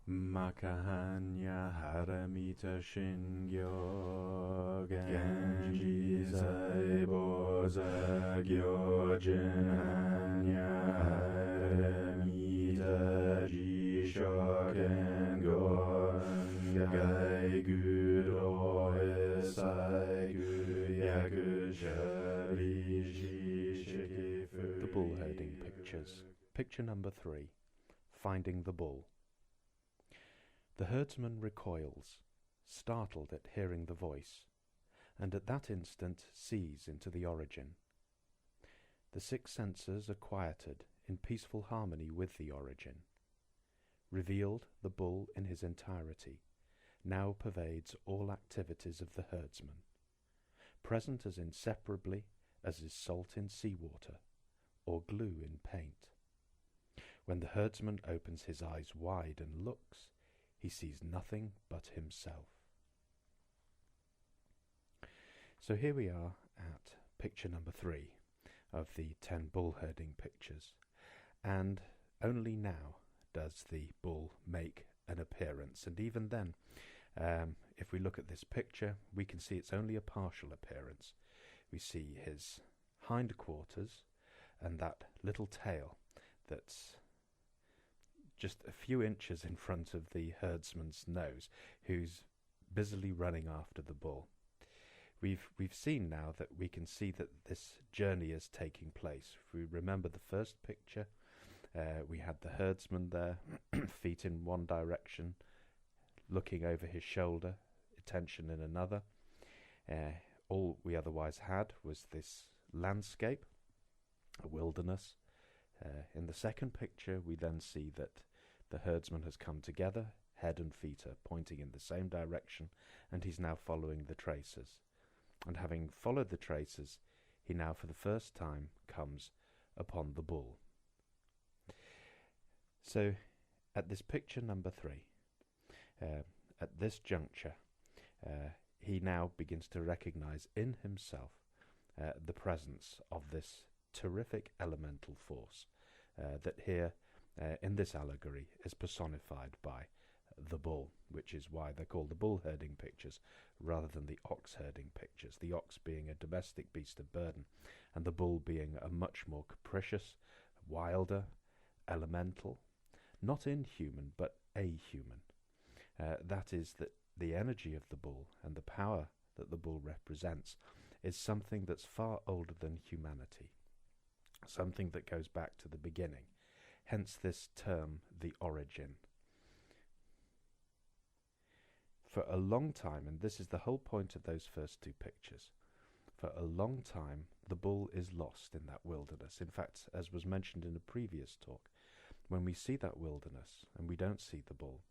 Makahanya haramita shingyo genji saiboza gyojinanya haramita jishoken gai guro esai gu yaku shari shikifu. The Bull Herding Pictures. Picture number 3. Finding the Bull. The herdsman recoils, startled at hearing the voice, and at that instant sees into the origin. The 6 senses are quieted in peaceful harmony with the origin. Revealed, the bull in his entirety now pervades all activities of the herdsman, present as inseparably as is salt in seawater or glue in paint. When the herdsman opens his eyes wide and looks, he sees nothing but himself. So here we are at picture number 3 of the 10 bull herding pictures, and only now does the bull make an appearance. And even then, if we look at this picture, we can see it's only a partial appearance. We see his hindquarters and that little tail that's just a few inches in front of the herdsman's nose, who's busily running after the bull. We've seen now that we can see that this journey is taking place. If we remember the first picture, we had the herdsman there, feet in one direction, looking over his shoulder, attention in another. All we otherwise had was this landscape, a wilderness. In the second picture, we then see that the herdsman has come together, head and feet are pointing in the same direction, and he's now following the traces. And having followed the traces, he now for the first time comes upon the bull. So, at this picture number 3, at this juncture, he now begins to recognize in himself the presence of this terrific elemental force that here in this allegory is personified by the bull, which is why they're called the bull herding pictures rather than the ox herding pictures, the ox being a domestic beast of burden and the bull being a much more capricious, wilder, elemental, not inhuman but a-human. That is that the energy of the bull and the power that the bull represents is something that's far older than humanity, something that goes back to the beginning, hence this term, the origin. For a long time, and this is the whole point of those first 2 pictures, for a long time the bull is lost in that wilderness. In fact, as was mentioned in a previous talk, when we see that wilderness and we don't see the bull,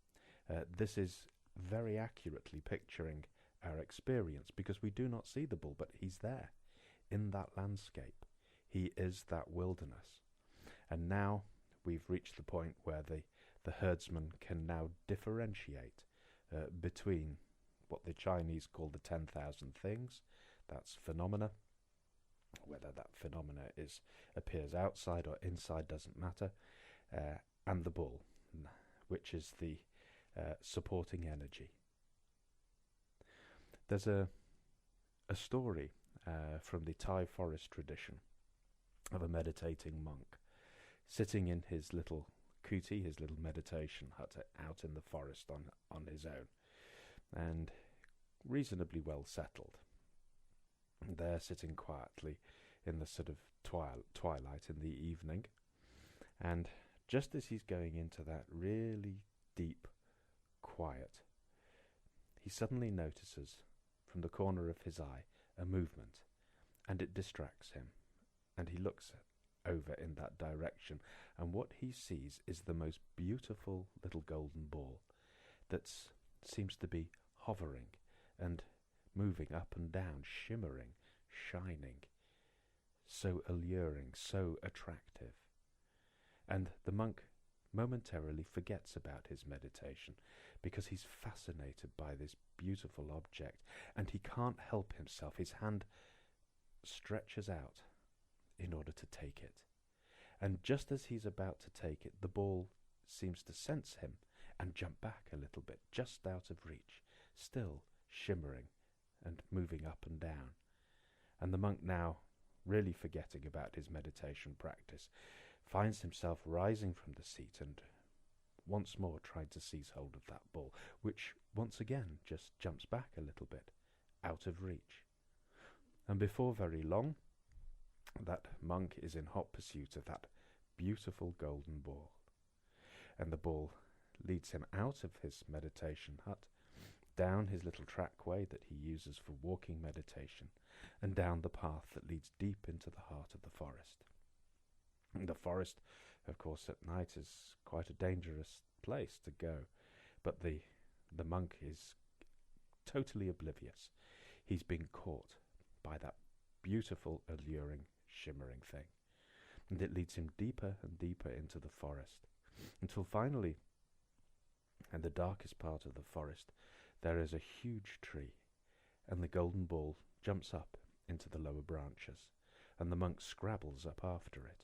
this is very accurately picturing our experience, because we do not see the bull, but he's there in that landscape. He is that wilderness. And now we've reached the point where the herdsman can now differentiate between what the Chinese call the 10,000 things, that's phenomena. Whether that phenomena appears outside or inside doesn't matter, and the bull, which is the supporting energy. There's a story from the Thai forest tradition of a meditating monk sitting in his little kuti, his little meditation hut out in the forest on his own, and reasonably well settled. There, sitting quietly in the sort of twilight in the evening, and just as he's going into that really deep quiet, he suddenly notices from the corner of his eye a movement, and it distracts him, and he looks over in that direction, and what he sees is the most beautiful little golden ball that seems to be hovering and moving up and down, shimmering, shining, so alluring, so attractive. And the monk momentarily forgets about his meditation because he's fascinated by this beautiful object, and he can't help himself. His hand stretches out in order to take it. And just as he's about to take it, the ball seems to sense him and jump back a little bit, just out of reach, still shimmering and moving up and down. And the monk, now really forgetting about his meditation practice, finds himself rising from the seat and once more trying to seize hold of that ball, which once again just jumps back a little bit, out of reach. And before very long, that monk is in hot pursuit of that beautiful golden ball. And the ball leads him out of his meditation hut, down his little trackway that he uses for walking meditation, and down the path that leads deep into the heart of the forest. And the forest, of course, at night is quite a dangerous place to go, but the monk is totally oblivious. He's been caught by that beautiful, alluring, shimmering thing. And it leads him deeper and deeper into the forest, until finally, in the darkest part of the forest, there is a huge tree, and the golden ball jumps up into the lower branches, and the monk scrabbles up after it.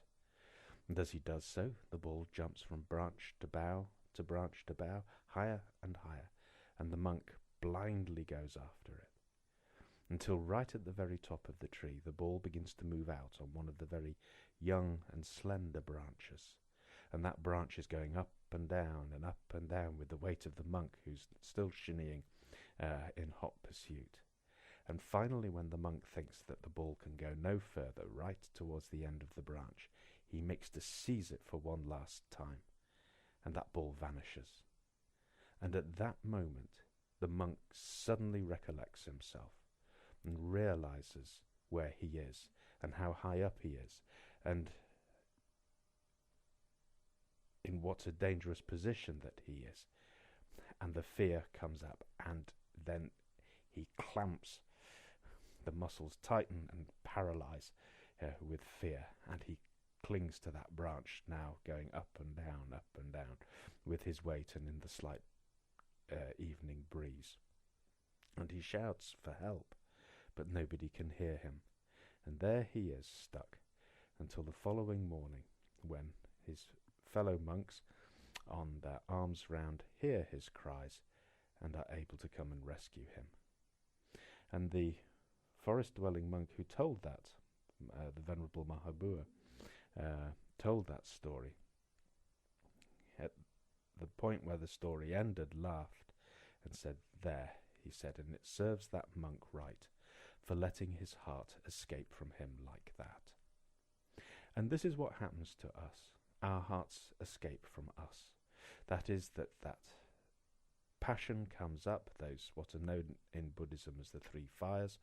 And as he does so, the ball jumps from branch to bough to branch to bough, higher and higher, and the monk blindly goes after it, until right at the very top of the tree, the ball begins to move out on one of the very young and slender branches, and that branch is going up and down with the weight of the monk, who's still shinnying in hot pursuit. And finally, when the monk thinks that the ball can go no further, right towards the end of the branch, he makes to seize it for one last time, and that ball vanishes. And at that moment, the monk suddenly recollects himself and realizes where he is and how high up he is, and in what a dangerous position that he is. And the fear comes up, and then he clamps. The muscles tighten and paralyze with fear, and he clings to that branch, now going up and down, with his weight and in the slight evening breeze. And he shouts for help, but nobody can hear him. And there he is, stuck, until the following morning, when his fellow monks, on their arms round, hear his cries and are able to come and rescue him. And the forest-dwelling monk who told that, the Venerable Mahabua, told that story, at the point where the story ended, laughed and said, "There," he said, "and it serves that monk right for letting his heart escape from him like that." And this is what happens to us. Our hearts escape from us. That is, that passion comes up, those what are known in Buddhism as the three fires,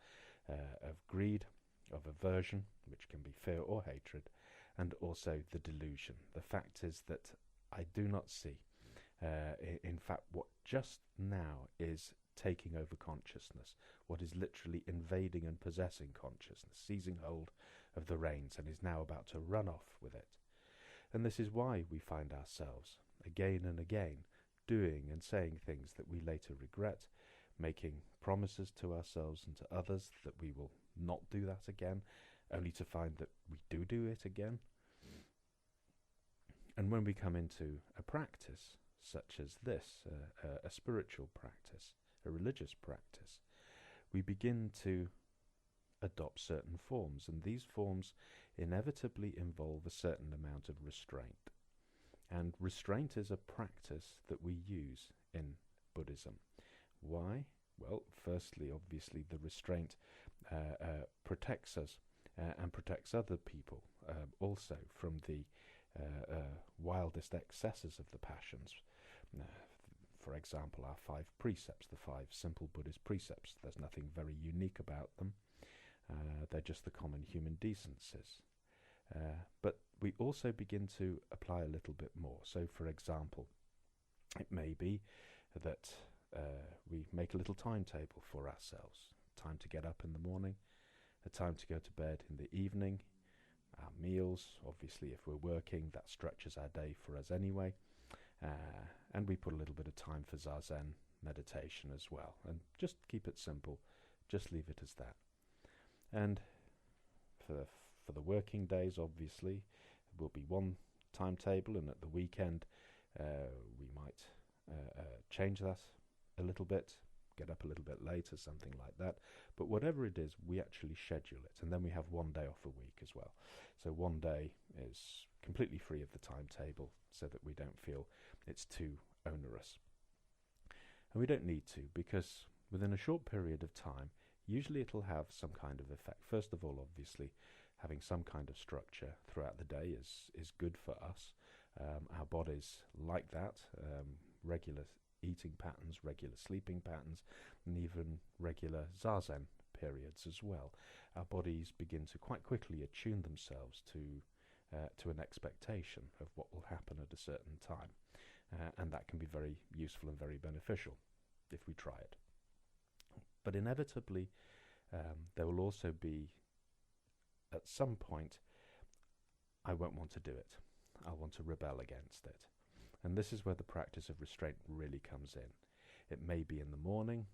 of greed, of aversion, which can be fear or hatred, and also the delusion. The fact is that I do not see, in fact, what just now is taking over consciousness, what is literally invading and possessing consciousness, seizing hold of the reins, and is now about to run off with it. And this is why we find ourselves, again and again, doing and saying things that we later regret, making promises to ourselves and to others that we will not do that again, only to find that we do it again. And when we come into a practice such as this, a spiritual practice, a religious practice, we begin to adopt certain forms, and these forms inevitably involve a certain amount of restraint. And restraint is a practice that we use in Buddhism. Why? Well, firstly, obviously, the restraint protects us and protects other people also from the wildest excesses of the passions. For example, our 5 precepts, the 5 simple Buddhist precepts. There's nothing very unique about them. They're just the common human decencies. But we also begin to apply a little bit more. So, for example, it may be that we make a little timetable for ourselves. Time to get up in the morning, a time to go to bed in the evening, our meals, obviously if we're working, that stretches our day for us anyway, and we put a little bit of time for zazen meditation as well. And just keep it simple, just leave it as that. And for the working days, obviously, will be one timetable, and at the weekend we might change that a little bit, get up a little bit later, something like that. But whatever it is, we actually schedule it. And then we have one day off a week as well. So one day is completely free of the timetable so that we don't feel it's too onerous. And we don't need to, because within a short period of time, usually it'll have some kind of effect. First of all, obviously, having some kind of structure throughout the day is good for us. Our bodies like that, regular eating patterns, regular sleeping patterns, and even regular zazen periods as well. Our bodies begin to quite quickly attune themselves to an expectation of what will happen at a certain time. And that can be very useful and very beneficial if we try it. But inevitably, there will also be, at some point, I won't want to do it. I'll want to rebel against it. And this is where the practice of restraint really comes in. It may be in the morning,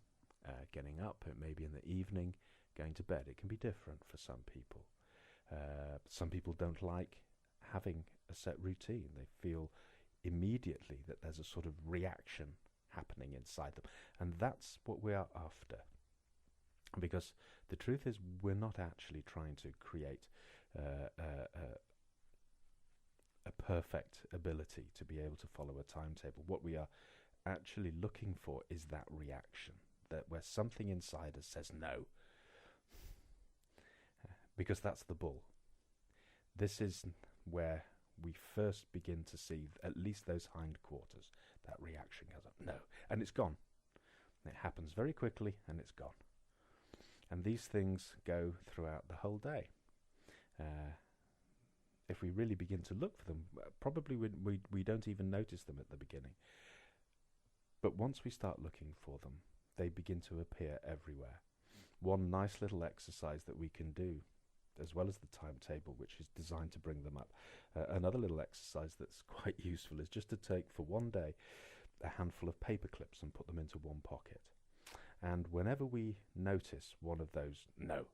getting up. It may be in the evening, going to bed. It can be different for some people. Some people don't like having a set routine. They feel immediately that there's a sort of reaction happening inside them. And that's what we are after. Because the truth is, we're not actually trying to create a perfect ability to be able to follow a timetable. What we are actually looking for is that reaction, that where something inside us says no. Because that's the bull. This is where we first begin to see at least those hindquarters. That reaction goes up, no, and it's gone. It happens very quickly, and it's gone. And these things go throughout the whole day. If we really begin to look for them, probably we don't even notice them at the beginning. But once we start looking for them, they begin to appear everywhere. One nice little exercise that we can do, as well as the timetable, which is designed to bring them up. Another little exercise that's quite useful is just to take, for one day, a handful of paper clips and put them into one pocket. And whenever we notice one of those no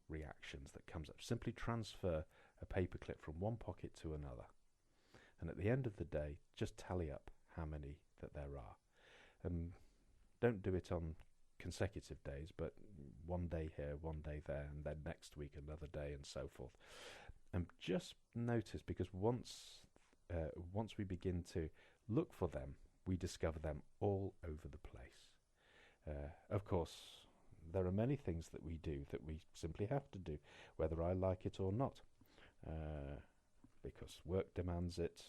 reactions that comes up, simply transfer a paper clip from one pocket to another. And at the end of the day, just tally up how many that there are. Don't do it on consecutive days, but one day here, one day there, and then next week another day, and so forth. And just notice, because once we begin to look for them, we discover them all over the place. Of course, there are many things that we do that we simply have to do, whether I like it or not, because work demands it,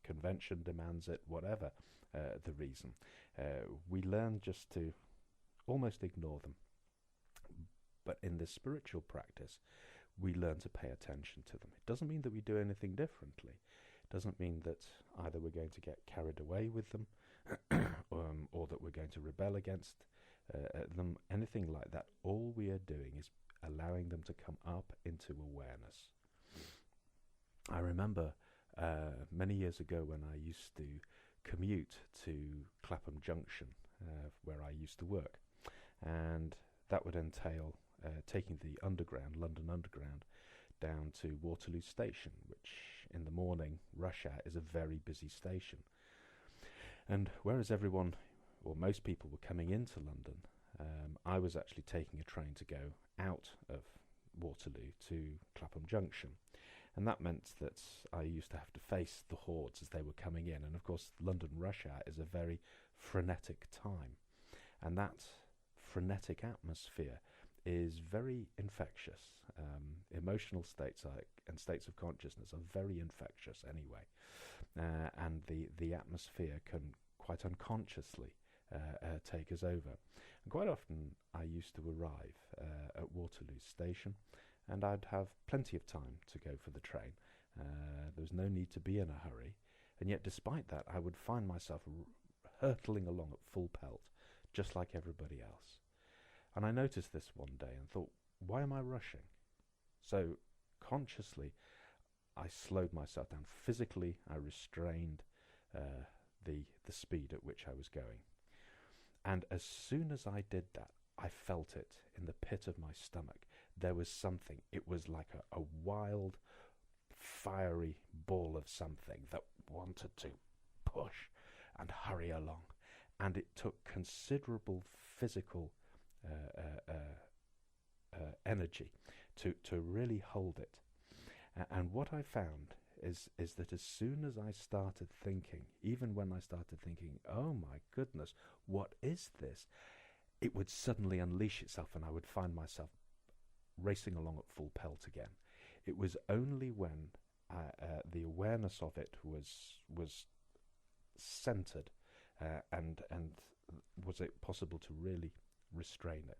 convention demands it, whatever the reason. We learn just to almost ignore them. But in this spiritual practice, we learn to pay attention to them. It doesn't mean that we do anything differently. It doesn't mean that either we're going to get carried away with them or that we're going to rebel against them, anything like that. All we are doing is allowing them to come up into awareness. I remember many years ago when I used to commute to Clapham Junction, where I used to work, and that would entail taking the underground, London Underground, down to Waterloo Station, which in the morning, rush hour, is a very busy station. And whereas everyone, or most people, were coming into London, I was actually taking a train to go out of Waterloo to Clapham Junction. And that meant that I used to have to face the hordes as they were coming in. And of course, London rush hour is a very frenetic time. And that frenetic atmosphere is very infectious. Emotional states and states of consciousness are very infectious anyway. And the atmosphere can quite unconsciously take us over. And quite often I used to arrive at Waterloo Station, and I'd have plenty of time to go for the train. There was no need to be in a hurry. And yet despite that, I would find myself hurtling along at full pelt, just like everybody else. And I noticed this one day and thought, why am I rushing? So consciously, I slowed myself down. Physically, I restrained the speed at which I was going. And as soon as I did that, I felt it in the pit of my stomach. There was something. It was like a wild, fiery ball of something that wanted to push and hurry along. And it took considerable physical energy to really hold it. And what I found is that as soon as I started thinking, even when I started thinking, oh my goodness, what is this? It would suddenly unleash itself and I would find myself racing along at full pelt again. It was only when the awareness of it was centered and was it possible to really restrain it.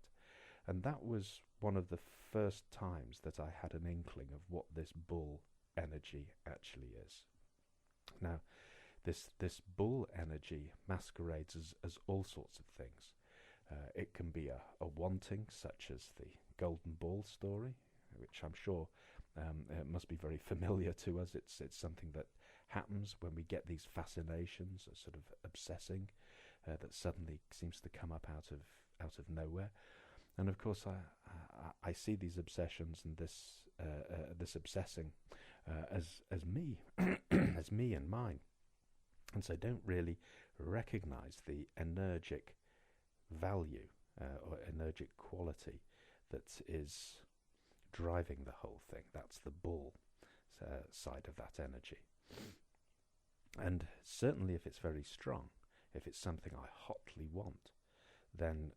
And that was one of the first times that I had an inkling of what this bull energy actually is. Now, this bull energy masquerades as all sorts of things. It can be a wanting, such as the golden ball story, which I'm sure it must be very familiar to us. It's something that happens when we get these fascinations, a sort of obsessing that suddenly seems to come up out of nowhere. And of course, I see these obsessions and this obsessing as me, as me and mine, and so don't really recognise the energic value or energic quality that is driving the whole thing. That's the bull side of that energy. And certainly if it's very strong, if it's something I hotly want, then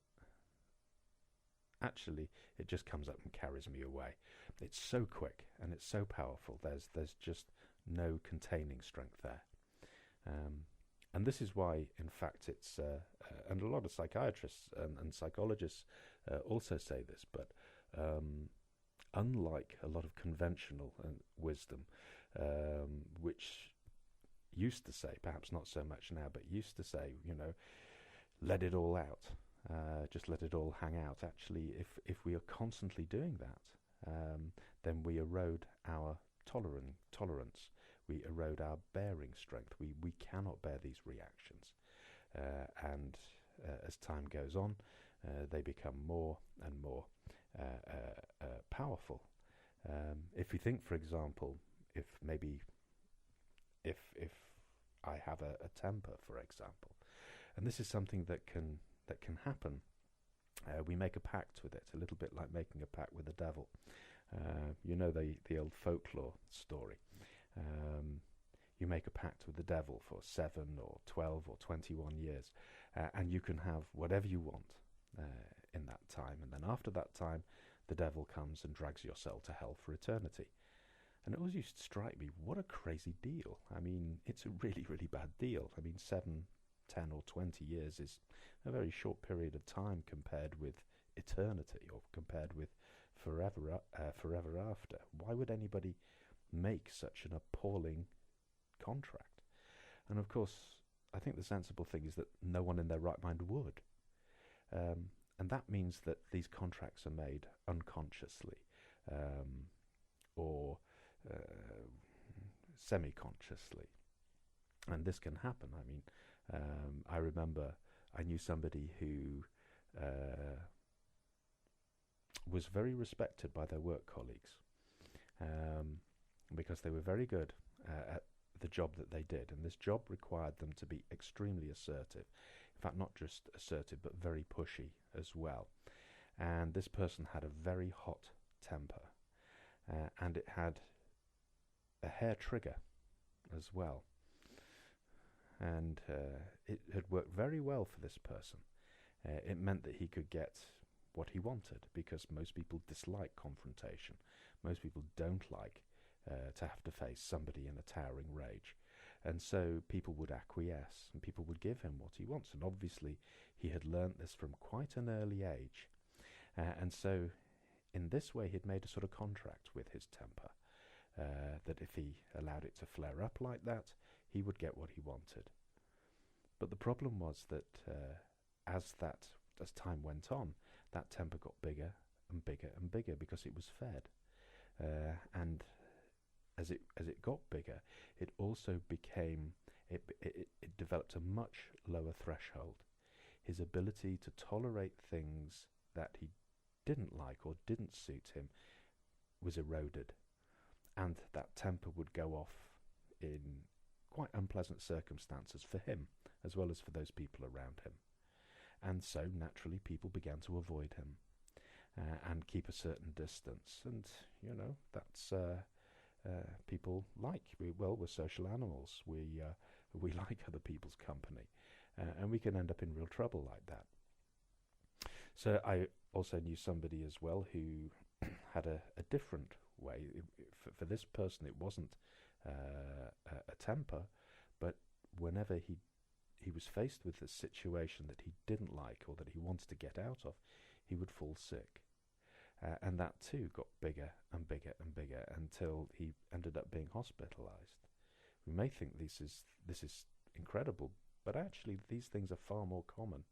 actually it just comes up and carries me away. It's so quick and it's so powerful. There's just no containing strength there. And this is why, in fact, it's and a lot of psychiatrists and psychologists also say this, but unlike a lot of conventional wisdom, which used to say, perhaps not so much now, but used to say, let it all out, just let it all hang out. Actually, if we are constantly doing that, then we erode our tolerance. We erode our bearing strength. We cannot bear these reactions. And as time goes on, they become more and more powerful. If you think, for example, if I have a temper, for example, and this is something that can happen, we make a pact with it, a little bit like making a pact with the devil. The old folklore story. You make a pact with the devil for 7 or 12 or 21 years, and you can have whatever you want in that time. And then after that time, the devil comes and drags your soul to hell for eternity. And it always used to strike me, what a crazy deal. I mean, it's a really, really bad deal. I mean, 7, 10 or 20 years is a very short period of time compared with eternity or compared with forever after. Why would anybody make such an appalling contract? And of course, I think the sensible thing is that no one in their right mind would. And that means that these contracts are made unconsciously or semi-consciously. And this can happen. I mean, I remember I knew somebody who was very respected by their work colleagues because they were very good at the job that they did. And this job required them to be extremely assertive. In fact, not just assertive, but very pushy as well. And this person had a very hot temper. And it had a hair trigger as well. And it had worked very well for this person. It meant that he could get what he wanted, because most people dislike confrontation. Most people don't like to have to face somebody in a towering rage. And so people would acquiesce and people would give him what he wants. And obviously he had learnt this from quite an early age. And so in this way he'd made a sort of contract with his temper, that if he allowed it to flare up like that, he would get what he wanted. But the problem was that as time went on, that temper got bigger and bigger and bigger because it was fed. And as it got bigger, it also became, it developed a much lower threshold. His ability to tolerate things that he didn't like or didn't suit him was eroded. And that temper would go off in quite unpleasant circumstances for him as well as for those people around him. And so, naturally, people began to avoid him and keep a certain distance. And, that's people like. We're social animals. We like other people's company. And we can end up in real trouble like that. So I also knew somebody as well who had a different way. For this person, it wasn't a temper, but whenever he was faced with a situation that he didn't like or that he wanted to get out of, he would fall sick. And that too got bigger and bigger and bigger until he ended up being hospitalized. We may think this is incredible, but actually these things are far more common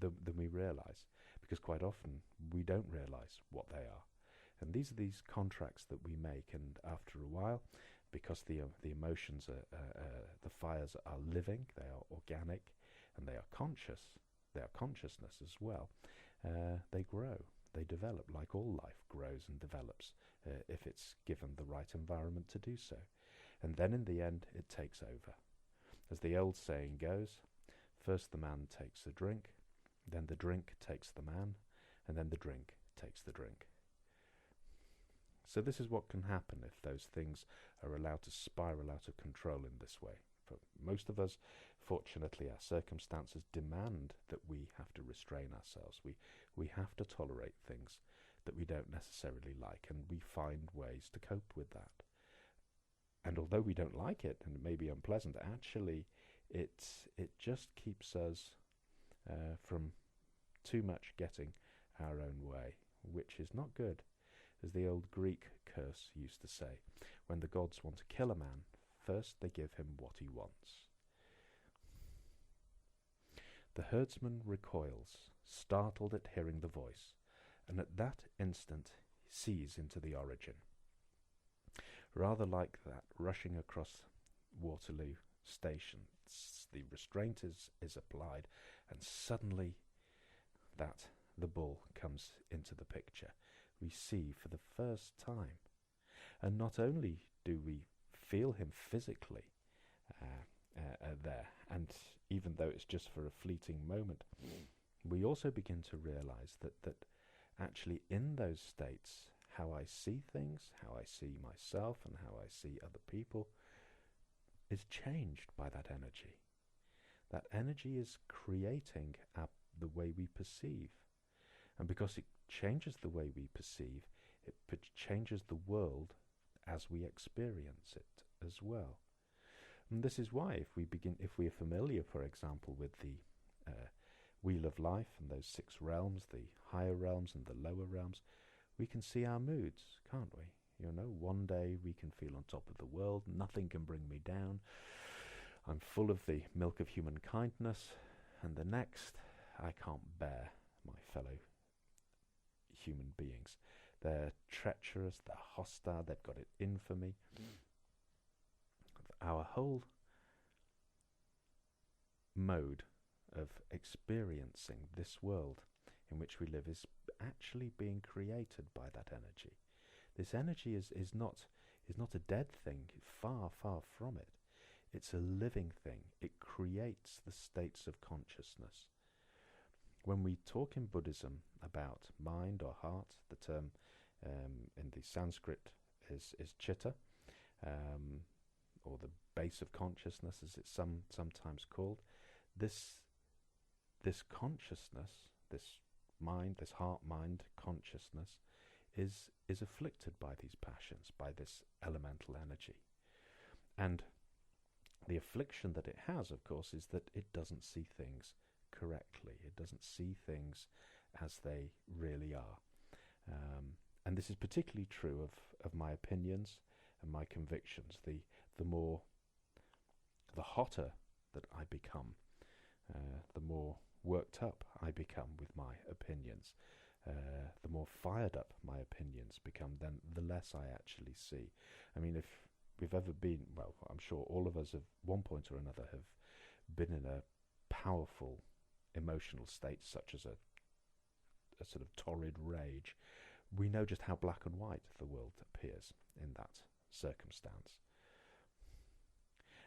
than we realize, because quite often we don't realize what they are. And these are these contracts that we make, and after a while, because the emotions the fires are living, they are organic, and they are conscious, they are consciousness as well, they grow, they develop, like all life grows and develops if it's given the right environment to do so. And then in the end, it takes over. As the old saying goes, first the man takes the drink, then the drink takes the man, and then the drink takes the drink. So this is what can happen if those things are allowed to spiral out of control in this way. For most of us, fortunately, our circumstances demand that we have to restrain ourselves. We have to tolerate things that we don't necessarily like, and we find ways to cope with that. And although we don't like it, and it may be unpleasant, actually it just keeps us from too much getting our own way, which is not good. As the old Greek curse used to say, when the gods want to kill a man, first they give him what he wants. The herdsman recoils, startled at hearing the voice, and at that instant sees into the origin. Rather like that, rushing across Waterloo Station, the restraint is applied, and suddenly the bull comes into the picture. We see for the first time. And not only do we feel him physically there, and even though it's just for a fleeting moment, we also begin to realize that actually in those states, how I see things, how I see myself, and how I see other people is changed by that energy. That energy is creating the way we perceive. And because it changes the way we perceive, it changes the world as we experience it as well. And this is why if we are familiar, for example, with the Wheel of Life and those 6 realms, the higher realms and the lower realms, we can see our moods, can't we? One day we can feel on top of the world, nothing can bring me down, I'm full of the milk of human kindness, and the next, I can't bear my fellow human beings. They're treacherous, they're hostile, they've got it in for me. Our whole mode of experiencing this world in which we live is actually being created by that energy. This energy is not a dead thing, far, far from it. It's a living thing. It creates the states of consciousness. When we talk in Buddhism about mind or heart, the term in the Sanskrit is chitta, or the base of consciousness, as it's sometimes called. This consciousness, this mind, this heart-mind consciousness, is afflicted by these passions, by this elemental energy. And the affliction that it has, of course, is that it doesn't see things correctly. It doesn't see things as they really are. And this is particularly true of my opinions and my convictions. The hotter that I become, the more worked up I become with my opinions, the more fired up my opinions become, then the less I actually see. I mean, if we've ever been, well, I'm sure all of us at one point or another have been in a powerful emotional state, such as a sort of torrid rage. We know just how black and white the world appears in that circumstance.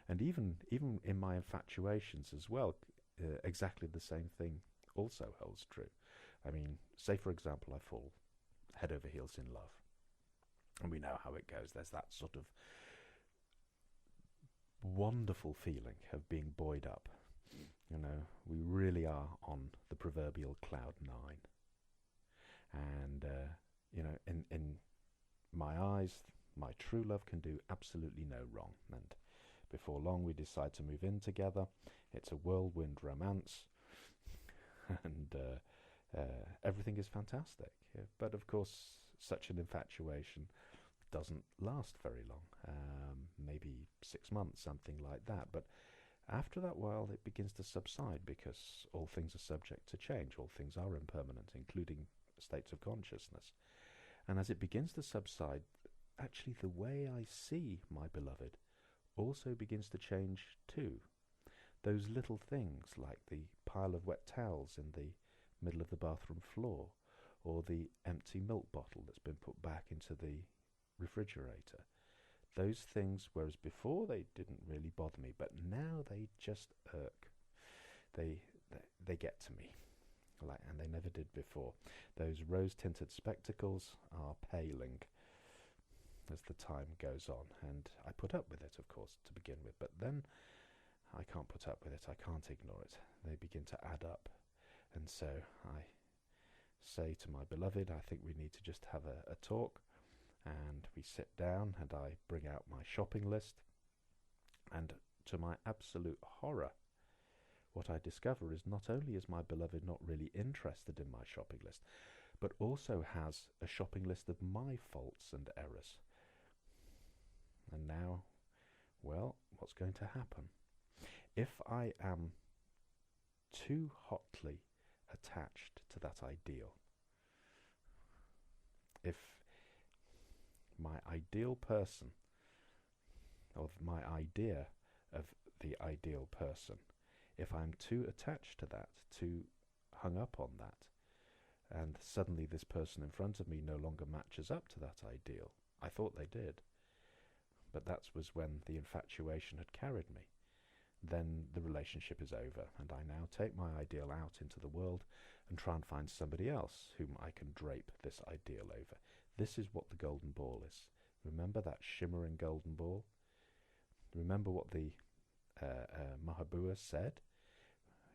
And even in my infatuations as well, exactly the same thing also holds true. I mean, say for example I fall head over heels in love, and we know how it goes. There's that sort of wonderful feeling of being buoyed up. You know, we really are on the proverbial cloud 9. And, you know, in my eyes, my true love can do absolutely no wrong. And before long, we decide to move in together. It's a whirlwind romance. And everything is fantastic. Yeah, but of course, such an infatuation doesn't last very long. Maybe 6 months, something like that. But after that while, it begins to subside, because all things are subject to change. All things are impermanent, including states of consciousness. And as it begins to subside, actually the way I see my beloved also begins to change too. Those little things like the pile of wet towels in the middle of the bathroom floor, or the empty milk bottle that's been put back into the refrigerator. Those things, whereas before they didn't really bother me, but now they just irk. They get to me, and they never did before. Those rose-tinted spectacles are paling as the time goes on, and I put up with it, of course, to begin with, but then I can't put up with it. I can't ignore it. They begin to add up, and so I say to my beloved, I think we need to just have a talk. And we sit down, and I bring out my shopping list, and to my absolute horror, what I discover is not only is my beloved not really interested in my shopping list, but also has a shopping list of my faults and errors. And now, well, what's going to happen? If I am too hotly attached to that ideal, if my ideal person, or my idea of the ideal person, if I'm too attached to that, too hung up on that, and suddenly this person in front of me no longer matches up to that ideal. I thought they did, but that was when the infatuation had carried me. Then the relationship is over, and I now take my ideal out into the world and try and find somebody else whom I can drape this ideal over. This is what the golden ball is. Remember that shimmering golden ball? Remember what the Mahabua said?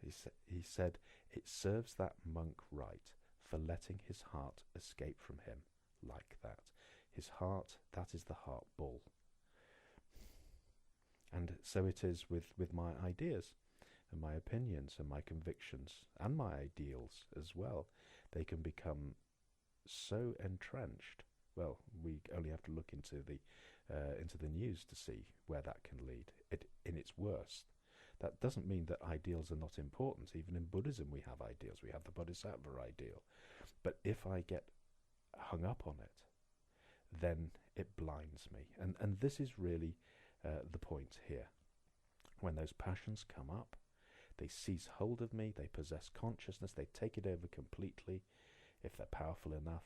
He said, it serves that monk right for letting his heart escape from him like that. His heart, that is the heart ball. And so it is with my ideas and my opinions and my convictions and my ideals as well. They can become so entrenched. Well, we only have to look into the news to see where that can lead. In its worst. That doesn't mean that ideals are not important. Even in Buddhism we have ideals. We have the Bodhisattva ideal. But if I get hung up on it, then it blinds me. And this is really the point here. When those passions come up, they seize hold of me, they possess consciousness, they take it over completely, if they're powerful enough,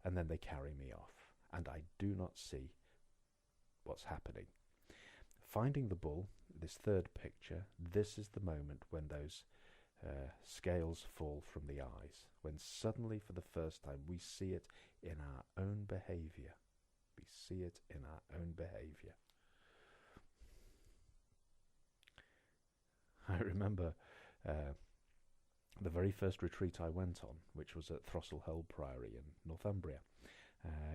and then they carry me off. And I do not see what's happening. Finding the bull, this third picture, this is the moment when those scales fall from the eyes, when suddenly for the first time we see it in our own behavior. We see it in our own behavior. I remember the very first retreat I went on, which was at Throstlehold Priory in Northumbria.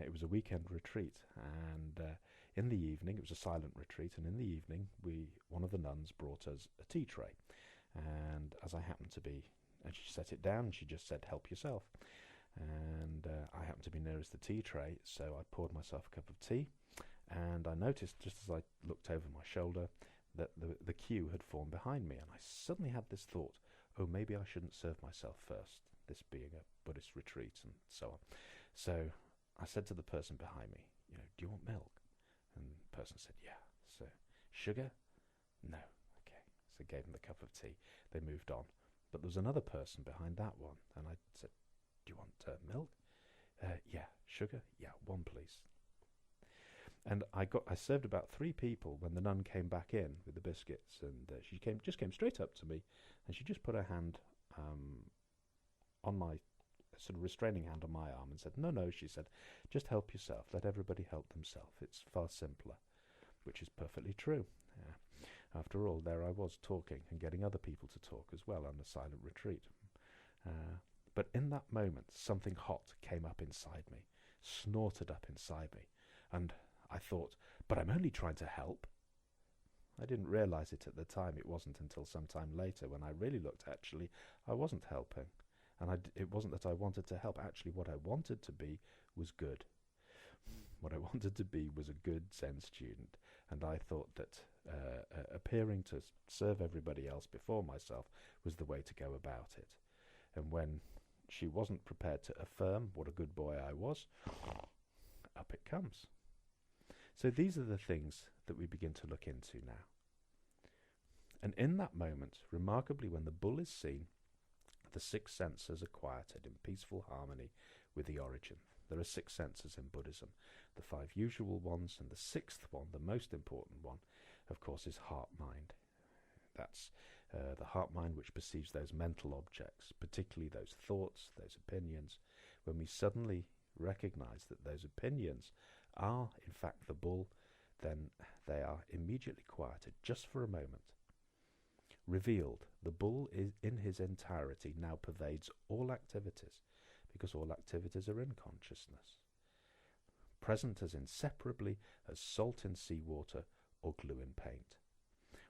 It was a weekend retreat, and in the evening, it was a silent retreat, and in the evening, one of the nuns brought us a tea tray. And as I happened to be, and she set it down, and she just said, help yourself. And I happened to be nearest the tea tray, so I poured myself a cup of tea, and I noticed, just as I looked over my shoulder, that the queue had formed behind me, and I suddenly had this thought, oh, maybe I shouldn't serve myself first, this being a Buddhist retreat and so on. So I said to the person behind me, do you want milk? And the person said, yeah. So, sugar? No. Okay. So I gave them the cup of tea. They moved on. But there was another person behind that one, and I said, do you want milk? Yeah. Sugar? Yeah, one please. And I served about 3 people when the nun came back in with the biscuits, and she came straight up to me, and she just put her hand on my sort of restraining hand on my arm and said, no, she said, just help yourself. Let everybody help themselves. It's far simpler, which is perfectly true. After all, there I was talking and getting other people to talk as well on a silent retreat. But in that moment, something hot came up inside me, snorted up inside me, and I thought, but I'm only trying to help. I didn't realize it at the time. It wasn't until some time later when I really looked, actually, I wasn't helping. And it wasn't that I wanted to help. Actually, what I wanted to be was good. What I wanted to be was a good Zen student. And I thought that appearing to serve everybody else before myself was the way to go about it. And when she wasn't prepared to affirm what a good boy I was, up it comes. So these are the things that we begin to look into now. And in that moment, remarkably, when the bull is seen, the 6 senses are quieted in peaceful harmony with the origin. There are 6 senses in Buddhism, the 5 usual ones, and the 6th one, the most important one, of course, is heart-mind. That's the heart-mind which perceives those mental objects, particularly those thoughts, those opinions. When we suddenly recognize that those opinions are, in fact, the bull, then they are immediately quieted, just for a moment. Revealed, the bull is in his entirety now pervades all activities, because all activities are in consciousness, present as inseparably as salt in seawater or glue in paint.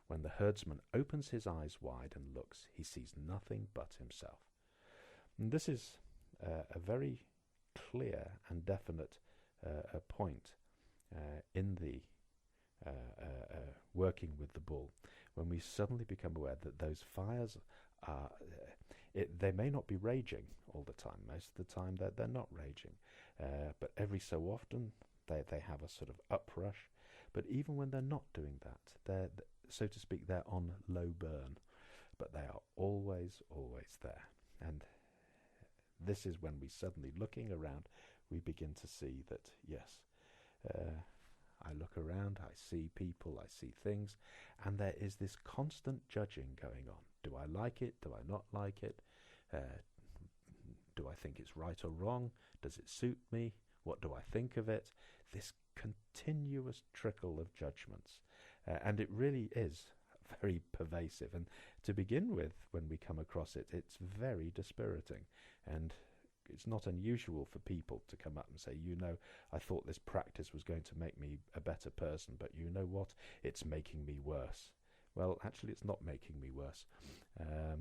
When the herdsman opens his eyes wide and looks, he sees nothing but himself. And this is a very clear and definite point in the working with the bull, when we suddenly become aware that those fires are, they may not be raging all the time. Most of the time they're not raging, but every so often they have a sort of uprush. But even when they're not doing that, they're, so to speak, they're on low burn, but they are always there. And this is when we suddenly, looking around, we begin to see that, yes, I look around, I see people, I see things, and there is this constant judging going on. Do I like it? Do I not like it? Do I think it's right or wrong? Does it suit me? What do I think of it? This continuous trickle of judgments. And it really is very pervasive. And to begin with, when we come across it, it's very dispiriting. And it's not unusual for people to come up and say, you know, I thought this practice was going to make me a better person, but you know what? It's making me worse. Well, actually, it's not making me worse.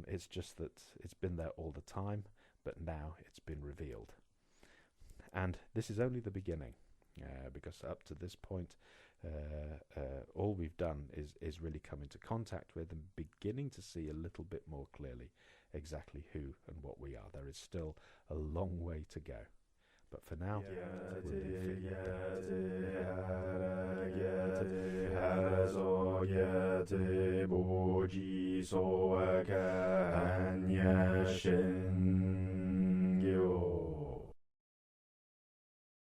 It's just that it's been there all the time, but now it's been revealed. And this is only the beginning, because up to this point, all we've done is really come into contact with and beginning to see a little bit more clearly exactly who and what we are. There is still a long way to go. But for now, we'll